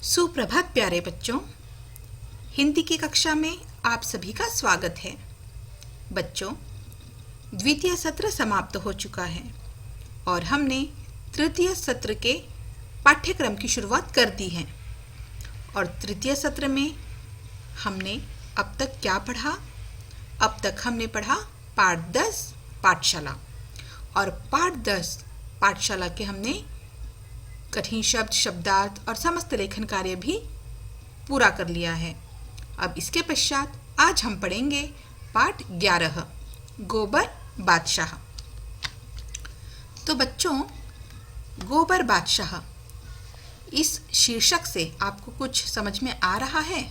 सुप्रभात प्यारे बच्चों। हिंदी की कक्षा में आप सभी का स्वागत है। बच्चों, द्वितीय सत्र समाप्त हो चुका है और हमने तृतीय सत्र के पाठ्यक्रम की शुरुआत कर दी है। और तृतीय सत्र में हमने अब तक क्या पढ़ा? अब तक हमने पढ़ा पाठ 10 पाठशाला, और पाठ 10 पाठशाला के हमने कठिन शब्द, शब्दार्थ और समस्त लेखन कार्य भी पूरा कर लिया है। अब इसके पश्चात आज हम पढ़ेंगे पाठ 11 गोबर बादशाह। तो बच्चों, गोबर बादशाह इस शीर्षक से आपको कुछ समझ में आ रहा है?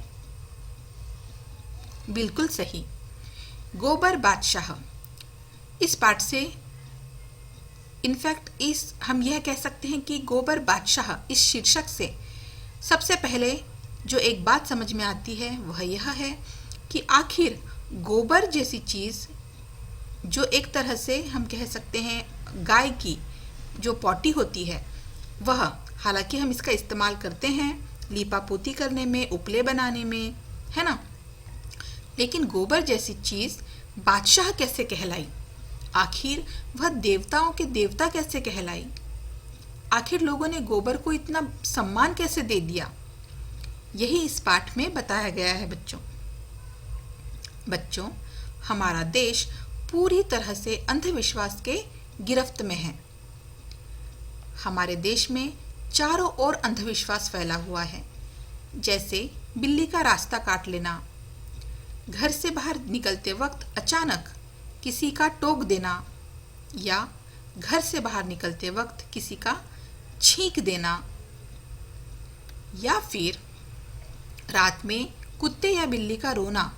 बिल्कुल सही, गोबर बादशाह। इस पाठ से इनफैक्ट हम यह कह सकते हैं कि गोबर बादशाह इस शीर्षक से सबसे पहले जो एक बात समझ में आती है वह यह है कि आखिर गोबर जैसी चीज़, जो एक तरह से हम कह सकते हैं गाय की जो पॉटी होती है, वह हालांकि हम इसका इस्तेमाल करते हैं लीपा पोती करने में, उपले बनाने में, है ना, लेकिन गोबर जैसी चीज़ बादशाह कैसे कहलाई? आखिर वह देवताओं के देवता कैसे कहलाई? आखिर लोगों ने गोबर को इतना सम्मान कैसे दे दिया? यही इस पाठ में बताया गया है बच्चों, हमारा देश पूरी तरह से अंधविश्वास के गिरफ्त में है। हमारे देश में चारों ओर अंधविश्वास फैला हुआ है, जैसे बिल्ली का रास्ता काट लेना, घर से बाहर निकलते वक्त अचानक किसी का टोक देना, या घर से बाहर निकलते वक्त किसी का छींक देना, या फिर रात में कुत्ते या बिल्ली का रोना।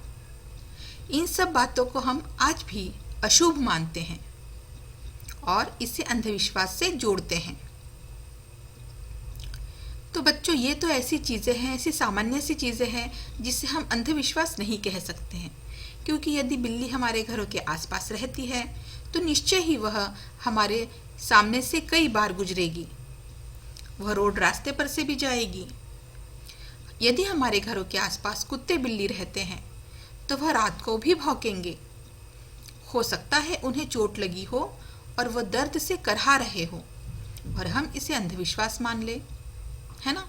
इन सब बातों को हम आज भी अशुभ मानते हैं और इसे अंधविश्वास से जोड़ते हैं। तो बच्चों, ये तो ऐसी चीज़ें हैं, ऐसी सामान्य सी चीज़ें हैं जिसे हम अंधविश्वास नहीं कह सकते हैं, क्योंकि यदि बिल्ली हमारे घरों के आसपास रहती है तो निश्चय ही वह हमारे सामने से कई बार गुजरेगी, वह रोड रास्ते पर से भी जाएगी। यदि हमारे घरों के आसपास कुत्ते बिल्ली रहते हैं तो वह रात को भी भौंकेंगे। हो सकता है उन्हें चोट लगी हो और वह दर्द से करहा रहे हो और हम इसे अंधविश्वास मान ले, है ना।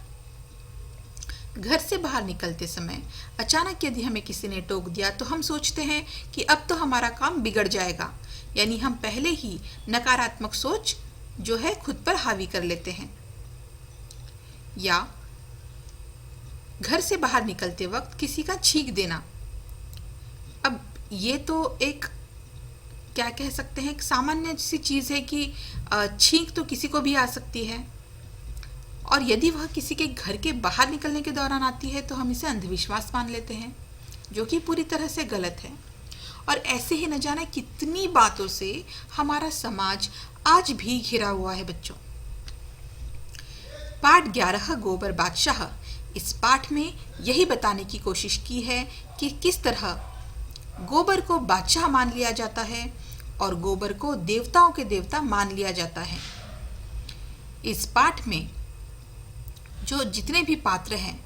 घर से बाहर निकलते समय अचानक यदि हमें किसी ने टोक दिया तो हम सोचते हैं कि अब तो हमारा काम बिगड़ जाएगा, यानी हम पहले ही नकारात्मक सोच जो है खुद पर हावी कर लेते हैं। या घर से बाहर निकलते वक्त किसी का छींक देना, अब ये तो एक क्या कह सकते हैं, एक सामान्य सी चीज़ है कि छींक तो किसी को भी आ सकती है, और यदि वह किसी के घर के बाहर निकलने के दौरान आती है तो हम इसे अंधविश्वास मान लेते हैं, जो कि पूरी तरह से गलत है। और ऐसे ही न जाने कितनी बातों से हमारा समाज आज भी घिरा हुआ है बच्चों। पाठ 11 गोबर बादशाह, इस पाठ में यही बताने की कोशिश की है कि किस तरह गोबर को बादशाह मान लिया जाता है और गोबर को देवताओं के देवता मान लिया जाता है। इस पाठ में जो जितने भी पात्र हैं,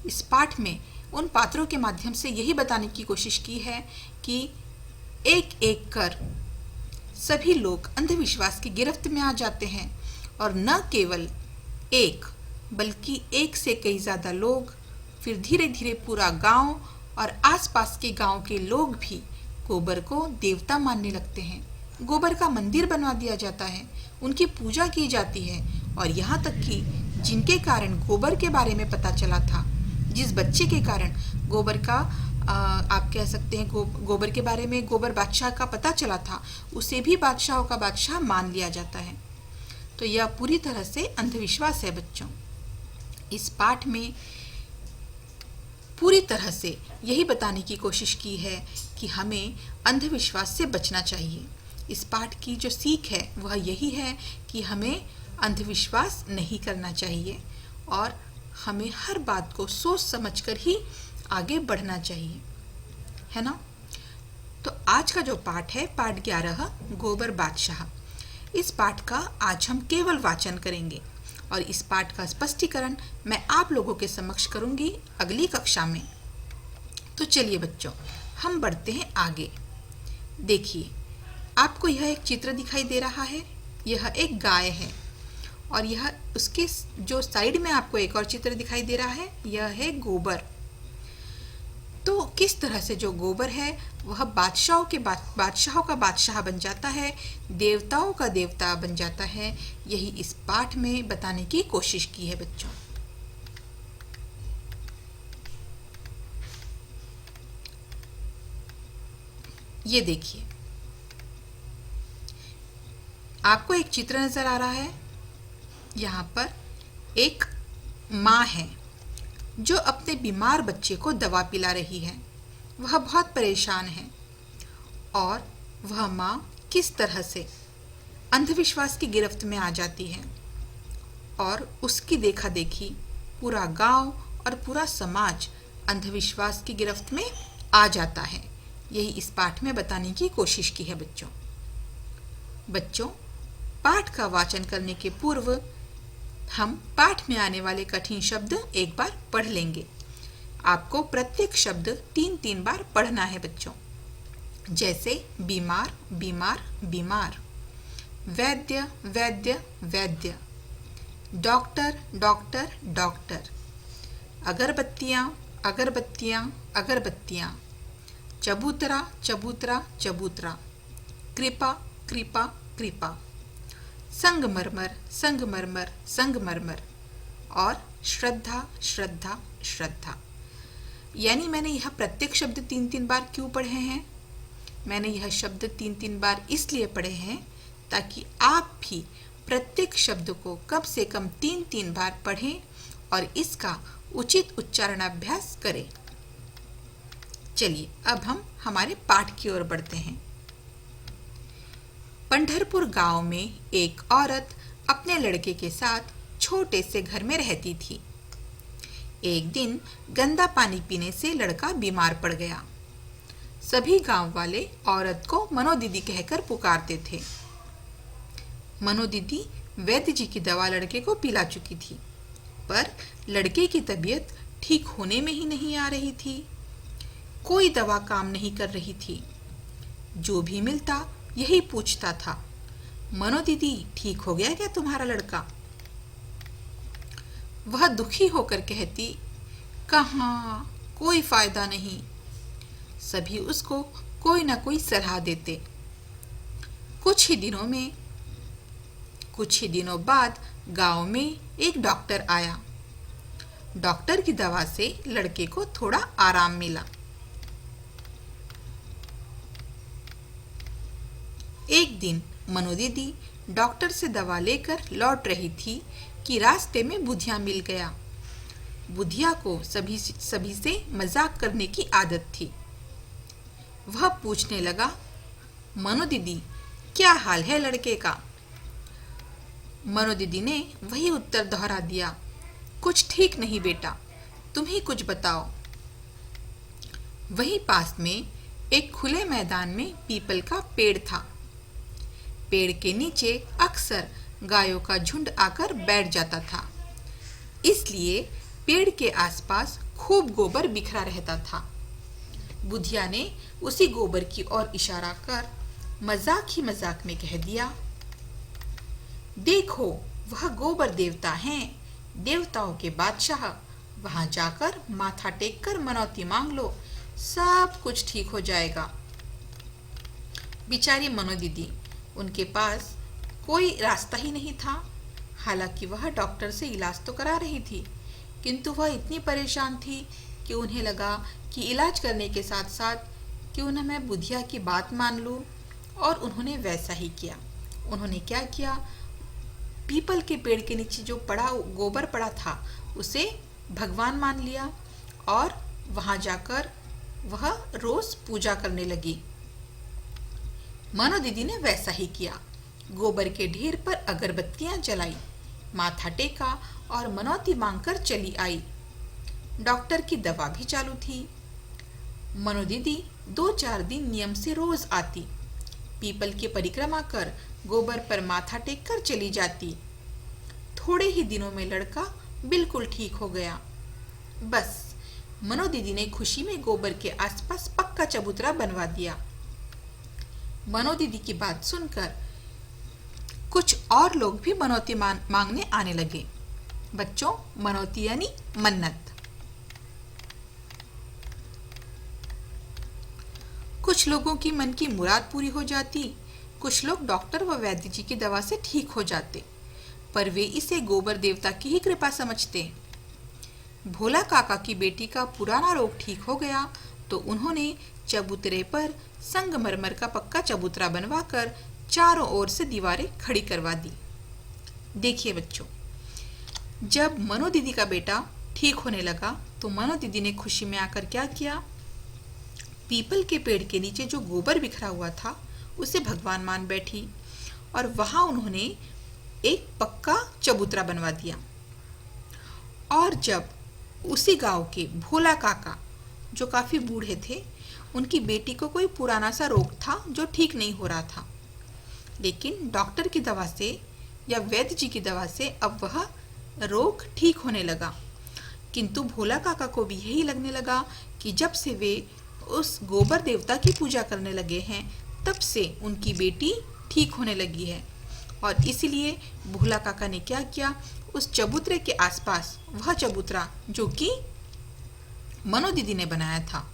इस पाठ में उन पात्रों के माध्यम से यही बताने की कोशिश की है कि एक एक कर सभी लोग अंधविश्वास की गिरफ्त में आ जाते हैं, और न केवल एक बल्कि एक से कई ज़्यादा लोग, फिर धीरे धीरे पूरा गांव और आसपास के गांव के लोग भी गोबर को देवता मानने लगते हैं। गोबर का मंदिर बनवा दिया जाता है, उनकी पूजा की जाती है, और यहाँ तक कि जिनके कारण गोबर के बारे में पता चला था, जिस बच्चे के कारण गोबर का आप कह सकते हैं गोबर के बारे में गोबर बादशाह का पता चला था, उसे भी बादशाहों का बादशाह मान लिया जाता है। तो यह पूरी तरह से अंधविश्वास है बच्चों। इस पाठ में पूरी तरह से यही बताने की कोशिश की है कि हमें अंधविश्वास से बचना चाहिए। इस पाठ की जो सीख है वह यही है कि हमें अंधविश्वास नहीं करना चाहिए और हमें हर बात को सोच समझकर ही आगे बढ़ना चाहिए, है ना। तो आज का जो पाठ है, पाठ 11 गोबर बादशाह, इस पाठ का आज हम केवल वाचन करेंगे और इस पाठ का स्पष्टीकरण मैं आप लोगों के समक्ष करूंगी अगली कक्षा में। तो चलिए बच्चों, हम बढ़ते हैं आगे। देखिए, आपको यह एक चित्र दिखाई दे रहा है। यह एक गाय है और यह उसके जो साइड में आपको एक और चित्र दिखाई दे रहा है, यह है गोबर। तो किस तरह से जो गोबर है वह बादशाहों का बादशाह बन जाता है, देवताओं का देवता बन जाता है, यही इस पाठ में बताने की कोशिश की है बच्चों। ये देखिए, आपको एक चित्र नजर आ रहा है। यहाँ पर एक माँ है जो अपने बीमार बच्चे को दवा पिला रही है। वह बहुत परेशान है और वह माँ किस तरह से अंधविश्वास की गिरफ्त में आ जाती है और उसकी देखा देखी पूरा गांव और पूरा समाज अंधविश्वास की गिरफ्त में आ जाता है। यही इस पाठ में बताने की कोशिश की है बच्चों, पाठ का वाचन करने के पूर्व हम पाठ में आने वाले कठिन शब्द एक बार पढ़ लेंगे। आपको प्रत्येक शब्द 3-3 बार पढ़ना है बच्चों। जैसे बीमार, बीमार, बीमार, वैद्य, वैद्य, वैद्य, डॉक्टर, डॉक्टर, डॉक्टर, अगरबत्तियाँ, अगरबत्तियाँ, अगरबत्तियाँ, चबूतरा, चबूतरा, चबूतरा, कृपा, कृपा, कृपा, संगमरमर, संगमरमर, संगमरमर और श्रद्धा, श्रद्धा, श्रद्धा। यानी मैंने यह प्रत्येक शब्द 3-3 बार क्यों पढ़े हैं? मैंने यह शब्द 3-3 बार इसलिए पढ़े हैं ताकि आप भी प्रत्येक शब्द को कम से कम 3-3 बार पढ़ें और इसका उचित उच्चारणाभ्यास करें। चलिए अब हम हमारे पाठ की ओर बढ़ते हैं। पंढरपुर गांव में एक औरत अपने लड़के के साथ छोटे से घर में रहती थी। एक दिन गंदा पानी पीने से लड़का बीमार पड़ गया। सभी गांव वाले औरत को मनो दीदी कहकर पुकारते थे। मनो दीदी वैद्य जी की दवा लड़के को पिला चुकी थी, पर लड़के की तबीयत ठीक होने में ही नहीं आ रही थी। कोई दवा काम नहीं कर रही थी। जो भी मिलता यही पूछता था, मनो दीदी ठीक हो गया क्या तुम्हारा लड़का? वह दुखी होकर कहती, कहाँ, कोई फायदा नहीं। सभी उसको कोई ना कोई सलाह देते। कुछ ही दिनों बाद गांव में एक डॉक्टर आया। डॉक्टर की दवा से लड़के को थोड़ा आराम मिला। एक दिन मनो दीदी डॉक्टर से दवा लेकर लौट रही थी कि रास्ते में बुधिया मिल गया। बुधिया को सभी से मजाक करने की आदत थी। वह पूछने लगा, मनो दीदी क्या हाल है लड़के का? मनो दीदी ने वही उत्तर दोहरा दिया, कुछ ठीक नहीं बेटा, तुम ही कुछ बताओ। वहीं पास में एक खुले मैदान में पीपल का पेड़ था। पेड़ के नीचे अक्सर गायों का झुंड आकर बैठ जाता था, इसलिए पेड़ के आसपास खूब गोबर बिखरा रहता था। बुधिया ने उसी गोबर की ओर इशारा कर मजाक ही मजाक में कह दिया, देखो वह गोबर देवता हैं, देवताओं के बादशाह, वहां जाकर माथा टेक कर मनौती मांग लो, सब कुछ ठीक हो जाएगा। बेचारी मनो दीदी, उनके पास कोई रास्ता ही नहीं था। हालांकि वह डॉक्टर से इलाज तो करा रही थी, किंतु वह इतनी परेशान थी कि उन्हें लगा कि इलाज करने के साथ साथ क्यों न मैं बुधिया की बात मान लूं, और उन्होंने वैसा ही किया। उन्होंने क्या किया, पीपल के पेड़ के नीचे जो गोबर पड़ा था उसे भगवान मान लिया और वहां जाकर वह रोज पूजा करने लगी। मनो दीदी ने वैसा ही किया। गोबर के ढेर पर अगरबत्तियां जलाई, माथा टेका और मनौती मांगकर चली आई। डॉक्टर की दवा भी चालू थी। मनो दीदी 2-4 दिन नियम से रोज आती, पीपल की परिक्रमा कर गोबर पर माथा टेक कर चली जाती। थोड़े ही दिनों में लड़का बिल्कुल ठीक हो गया। बस मनो दीदी ने खुशी में गोबर के आसपास पक्का चबूतरा बनवा दिया। मनो दीदी की बात सुनकर कुछ और लोग भी मनौती मांगने आने लगे। बच्चों, मनौती यानी मन्नत। कुछ लोगों की मन की मुराद पूरी हो जाती, कुछ लोग डॉक्टर व वैद्य जी की दवा से ठीक हो जाते, पर वे इसे गोबर देवता की ही कृपा समझते। भोला काका की बेटी का पुराना रोग ठीक हो गया तो उन्होंने चबूतरे पर संगमरमर का पक्का चबूतरा बनवाकर चारों ओर से दीवारें खड़ी करवा दी। देखिए बच्चों, जब मनो दीदी का बेटा ठीक होने लगा तो मनो दीदी ने खुशी में आकर क्या किया, पीपल के पेड़ के नीचे जो गोबर बिखरा हुआ था उसे भगवान मान बैठी और वहां उन्होंने एक पक्का चबूतरा बनवा दिया। और जब उसी गांव के भोला काका, जो काफी बूढ़े थे, उनकी बेटी को कोई पुराना सा रोग था जो ठीक नहीं हो रहा था, लेकिन डॉक्टर की दवा से या वैद्य जी की दवा से अब वह रोग ठीक होने लगा। किंतु भोला काका को भी यही लगने लगा कि जब से वे उस गोबर देवता की पूजा करने लगे हैं तब से उनकी बेटी ठीक होने लगी है। और इसलिए भोला काका ने क्या किया, उस चबूतरे के आसपास वह चबूतरा जो कि मनो दीदी ने बनाया था,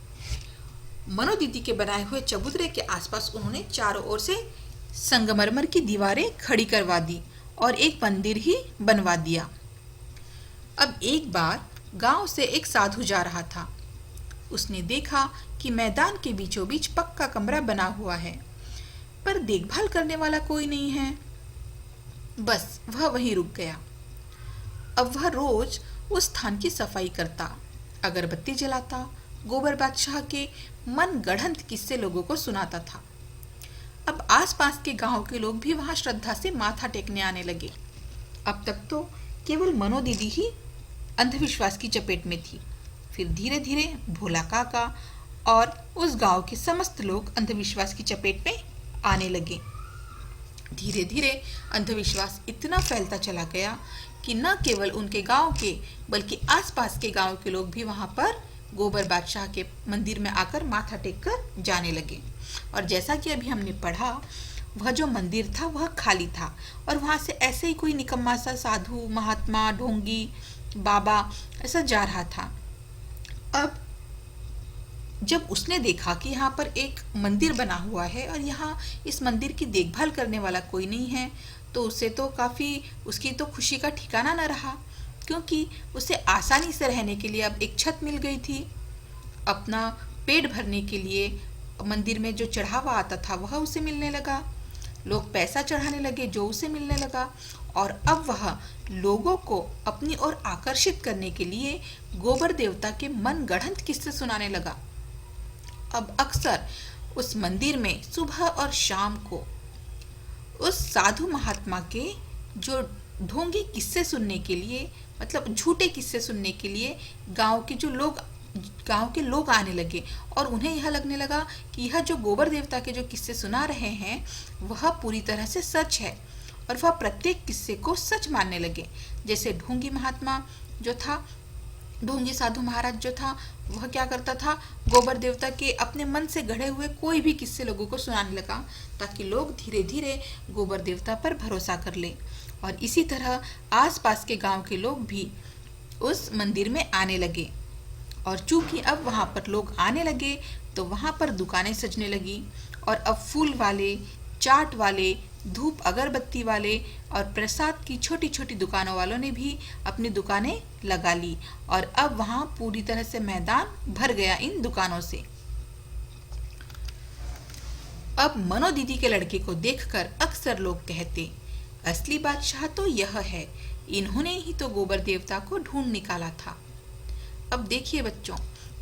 मनो दीदी के बनाए हुए चबूतरे के आसपास उन्होंने चारों ओर से संगमरमर की दीवारें खड़ी करवा दी और एक मंदिर ही बनवा दिया। अब एक बार गांव से एक साधु जा रहा था। उसने देखा कि मैदान के बीचों बीच पक्का कमरा बना हुआ है, पर देखभाल करने वाला कोई नहीं है। बस वह वहीं रुक गया। अब वह रोज उस स्थान की सफाई करता, अगरबत्ती जलाता, गोबर बादशाह के मन गढ़ंत किस्से लोगों को सुनाता था। अब आसपास के गांव के लोग भी वहां श्रद्धा से माथा टेकने आने लगे। अब तक तो केवल मनो दीदी ही अंधविश्वास की चपेट में थी, फिर धीरे धीरे भोला काका और उस गांव के समस्त लोग अंधविश्वास की चपेट में आने लगे। धीरे धीरे अंधविश्वास इतना फैलता चला गया कि न केवल उनके गांव के बल्कि आसपास के गांव के लोग भी वहां पर गोबर बादशाह के मंदिर में आकर माथा टेक कर जाने लगे। और जैसा कि अभी हमने पढ़ा, वह जो मंदिर था वह खाली था और वहां से ऐसे ही कोई निकम्मा सा साधु, महात्मा, ढोंगी, बाबा ऐसा जा रहा था। अब जब उसने देखा कि यहाँ पर एक मंदिर बना हुआ है और यहाँ इस मंदिर की देखभाल करने वाला कोई नहीं है, तो उसे तो काफ़ी, उसकी तो खुशी का ठिकाना न रहा, क्योंकि उसे आसानी से रहने के लिए अब एक छत मिल गई थी। अपना पेट भरने के लिए मंदिर में जो चढ़ावा आता था वह उसे मिलने लगा, लोग पैसा चढ़ाने लगे जो उसे मिलने लगा, और अब वह लोगों को अपनी ओर आकर्षित करने के लिए गोबर देवता के मन गढ़ंत किस्से सुनाने लगा। अब अक्सर उस मंदिर में सुबह और शाम को उस साधु महात्मा के जो ढोंगी किस्से सुनने के लिए, मतलब झूठे किस्से सुनने के लिए गांव के लोग आने लगे और उन्हें यह लगने लगा कि यह जो गोबर देवता के जो किस्से सुना रहे हैं वह पूरी तरह से सच है, और वह प्रत्येक किस्से को सच मानने लगे। जैसे ढोंगी महात्मा जो था, ढोंगी साधु महाराज जो था, वह क्या करता था, गोबर देवता के अपने मन से गढ़े हुए कोई भी किस्से लोगों को सुनाने लगा ताकि लोग धीरे धीरे गोबर देवता पर भरोसा कर ले। और इसी तरह आसपास के गांव के लोग भी उस मंदिर में आने लगे, और चूंकि अब वहां पर लोग आने लगे तो वहां पर दुकानें सजने लगी, और अब फूल वाले, चाट वाले, धूप अगरबत्ती वाले और प्रसाद की छोटी छोटी दुकानों वालों ने भी अपनी दुकानें लगा ली, और अब वहां पूरी तरह से मैदान भर गया इन दुकानों से। अब मनो दीदी के लड़के को देखकर अक्सर लोग कहते, असली बादशाह तो यह है, इन्होंने ही तो गोबर देवता को ढूंढ निकाला था। अब देखिए बच्चों,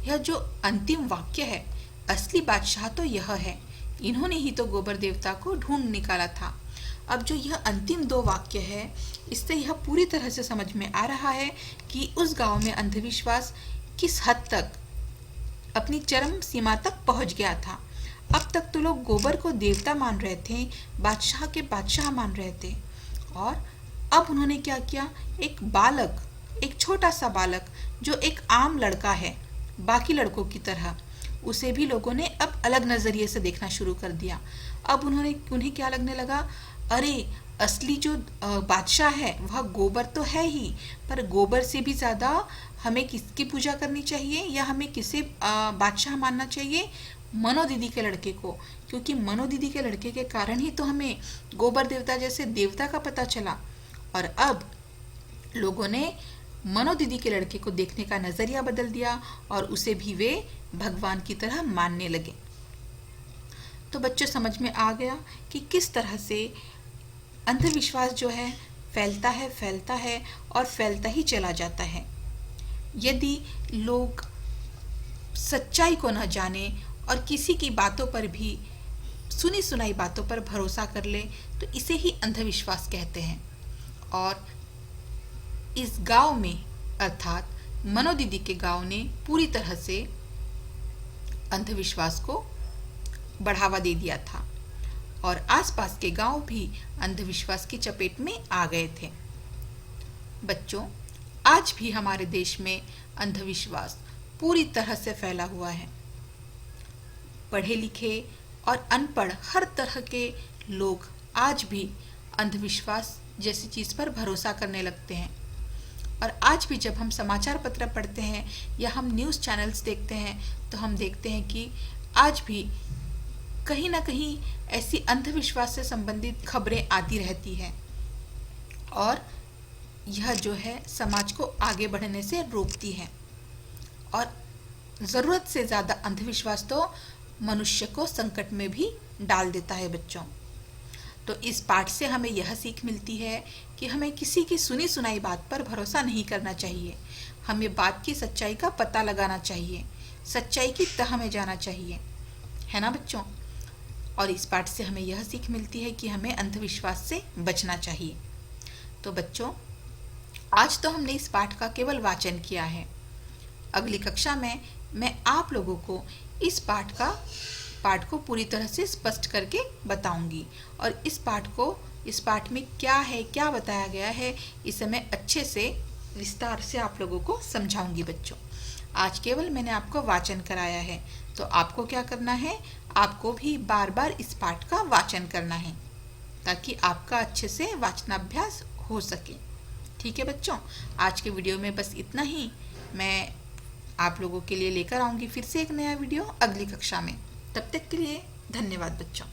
यह जो अंतिम वाक्य है, असली बादशाह तो यह है, इन्होंने ही तो गोबर देवता को ढूंढ निकाला था। अब जो यह अंतिम दो वाक्य है, इससे यह पूरी तरह से समझ में आ रहा है कि उस गांव में अंधविश्वास किस हद तक अपनी चरम सीमा तक पहुंच गया था। अब तक तो लोग गोबर को देवता मान रहे थे, बादशाह के बादशाह मान रहे थे, और अब उन्होंने क्या किया, एक बालक, एक छोटा सा बालक जो एक आम लड़का है बाकी लड़कों की तरह, उसे भी लोगों ने अब अलग नजरिए से देखना शुरू कर दिया। अब उन्हें क्या लगने लगा, अरे असली जो बादशाह है वह गोबर तो है ही, पर गोबर से भी ज्यादा हमें किसकी पूजा करनी चाहिए या हमें किसे बादशाह मानना चाहिए, मनो दीदी के लड़के को, क्योंकि मनो दीदी के लड़के के कारण ही तो हमें गोबर देवता जैसे देवता का पता चला। और अब लोगों ने मनो दीदी के लड़के को देखने का नजरिया बदल दिया और उसे भी वे भगवान की तरह मानने लगे। तो बच्चों समझ में आ गया कि किस तरह से अंधविश्वास जो है फैलता है और फैलता ही चला जाता है। यदि लोग सच्चाई को न जाने और किसी की बातों पर भी, सुनी सुनाई बातों पर भरोसा कर ले, तो इसे ही अंधविश्वास कहते हैं। और इस गांव में अर्थात मनो दीदी के गांव ने पूरी तरह से अंधविश्वास को बढ़ावा दे दिया था और आसपास के गांव भी अंधविश्वास की चपेट में आ गए थे। बच्चों, आज भी हमारे देश में अंधविश्वास पूरी तरह से फैला हुआ है। पढ़े लिखे और अनपढ़ हर तरह के लोग आज भी अंधविश्वास जैसी चीज पर भरोसा करने लगते हैं। और आज भी जब हम समाचार पत्र पढ़ते हैं या हम न्यूज़ चैनल्स देखते हैं तो हम देखते हैं कि आज भी कहीं ना कहीं ऐसी अंधविश्वास से संबंधित खबरें आती रहती हैं और यह जो है समाज को आगे बढ़ने से रोकती है। और ज़रूरत से ज़्यादा अंधविश्वास तो मनुष्य को संकट में भी डाल देता है बच्चों। तो इस पाठ से हमें यह सीख मिलती है कि हमें किसी की सुनी सुनाई बात पर भरोसा नहीं करना चाहिए। हमें बात की सच्चाई का पता लगाना चाहिए, सच्चाई की तह में जाना चाहिए, है ना बच्चों। और इस पाठ से हमें यह सीख मिलती है कि हमें अंधविश्वास से बचना चाहिए। तो बच्चों, आज तो हमने इस पाठ का केवल वाचन किया है। अगली कक्षा में मैं आप लोगों को इस पाठ को पूरी तरह से स्पष्ट करके बताऊंगी और इस पाठ में क्या है, क्या बताया गया है, इसे मैं अच्छे से विस्तार से आप लोगों को समझाऊंगी बच्चों। आज केवल मैंने आपको वाचन कराया है, तो आपको क्या करना है, आपको भी बार बार इस पाठ का वाचन करना है ताकि आपका अच्छे से वाचनाभ्यास हो सके। ठीक है बच्चों, आज के वीडियो में बस इतना ही। मैं आप लोगों के लिए लेकर आऊंगी फिर से एक नया वीडियो अगली कक्षा में। तब तक के लिए धन्यवाद बच्चों।